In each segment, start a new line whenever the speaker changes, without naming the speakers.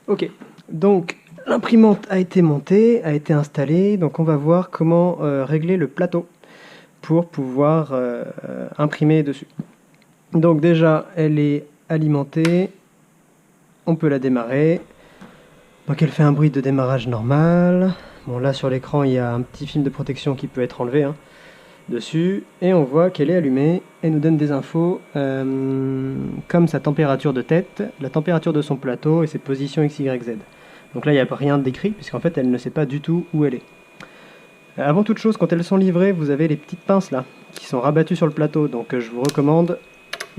Ok, donc l'imprimante a été montée, a été installée, donc on va voir comment régler le plateau pour pouvoir imprimer dessus. Donc déjà, elle est alimentée, on peut la démarrer. Donc elle fait un bruit de démarrage normal. Bon, là sur l'écran il y a un petit film de protection qui peut être enlevé dessus, et on voit qu'elle est allumée et nous donne des infos comme sa température de tête, la température de son plateau et ses positions X, Y, Z. Donc là il n'y a rien d'écrit puisqu'en fait elle ne sait pas du tout où elle est. Avant toute chose, quand elles sont livrées, vous avez les petites pinces là qui sont rabattues sur le plateau, donc je vous recommande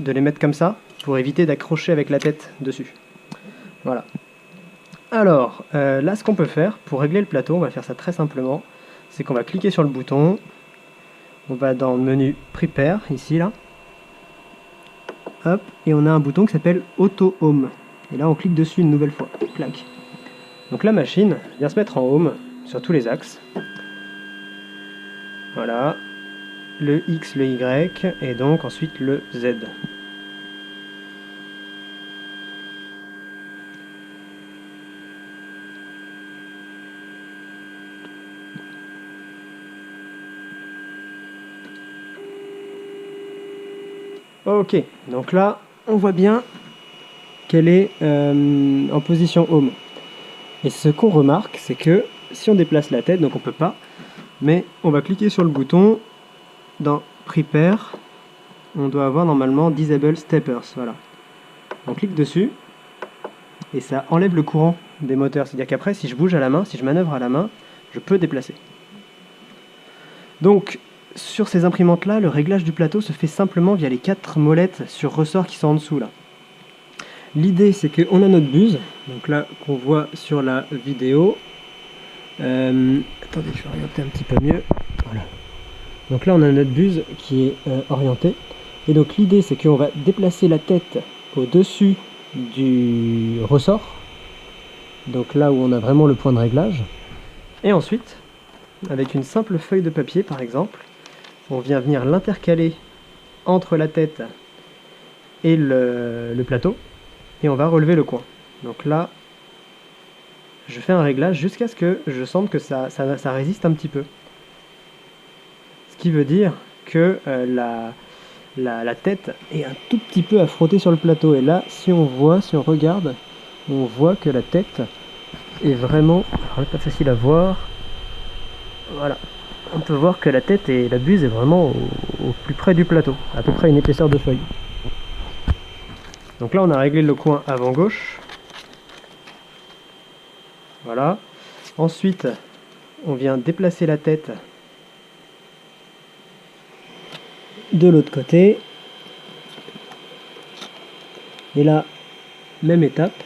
de les mettre comme ça pour éviter d'accrocher avec la tête dessus. Voilà. Alors, là ce qu'on peut faire pour régler le plateau, on va faire ça très simplement, c'est qu'on va cliquer sur le bouton, on va dans le menu Prepare, ici là, hop, et on a un bouton qui s'appelle Auto Home, et là on clique dessus une nouvelle fois, clac. Donc la machine vient se mettre en Home sur tous les axes, voilà, le X, le Y, et donc ensuite le Z. Ok, donc là, on voit bien qu'elle est en position Home. Et ce qu'on remarque, c'est que si on déplace la tête, donc on peut pas, mais on va cliquer sur le bouton dans Prepare, on doit avoir normalement Disable Steppers, voilà. On clique dessus, et ça enlève le courant des moteurs, c'est-à-dire qu'après, si je bouge à la main, si je manœuvre à la main, je peux déplacer. Donc, sur ces imprimantes-là, le réglage du plateau se fait simplement via les 4 molettes sur ressort qui sont en dessous là. L'idée c'est qu'on a notre buse, donc là qu'on voit sur la vidéo. Attendez, je vais orienter un petit peu mieux. Voilà. Donc là on a notre buse qui est orientée. Et donc l'idée c'est qu'on va déplacer la tête au-dessus du ressort. Donc là où on a vraiment le point de réglage. Et ensuite, avec une simple feuille de papier par exemple, on vient venir l'intercaler entre la tête et le plateau, et on va relever le coin. Donc là, je fais un réglage jusqu'à ce que je sente que ça résiste un petit peu. Ce qui veut dire que la tête est un tout petit peu à frotter sur le plateau. Et là, si on regarde, on voit que la tête est vraiment... Alors, pas facile à voir. Voilà. On peut voir que la tête et la buse est vraiment au plus près du plateau, à peu près une épaisseur de feuille. Donc là on a réglé le coin avant gauche. Voilà. Ensuite on vient déplacer la tête de l'autre côté. Et là, même étape.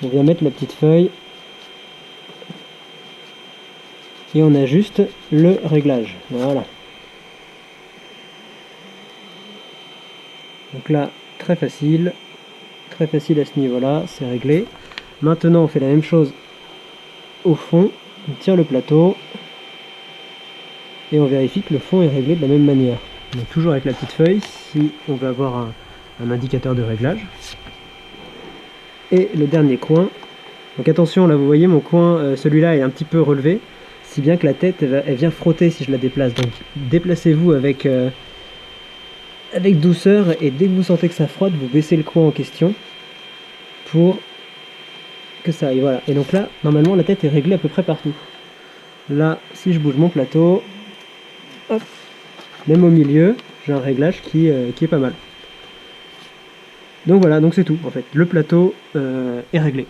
On vient mettre la petite feuille. Et on ajuste le réglage. Voilà. Donc là, très facile à ce niveau-là, c'est réglé. Maintenant, on fait la même chose au fond. On tire le plateau et on vérifie que le fond est réglé de la même manière. Donc toujours avec la petite feuille, si on veut avoir un indicateur de réglage. Et le dernier coin. Donc attention, là vous voyez mon coin, celui-là est un petit peu relevé. Si bien que la tête elle vient frotter si je la déplace. Donc déplacez-vous avec douceur, et dès que vous sentez que ça frotte, vous baissez le coin en question pour que ça aille. Voilà. Et donc là, normalement la tête est réglée à peu près partout. Là, si je bouge mon plateau, hop, même au milieu, j'ai un réglage qui est pas mal. Donc voilà, donc c'est tout en fait. Le plateau est réglé.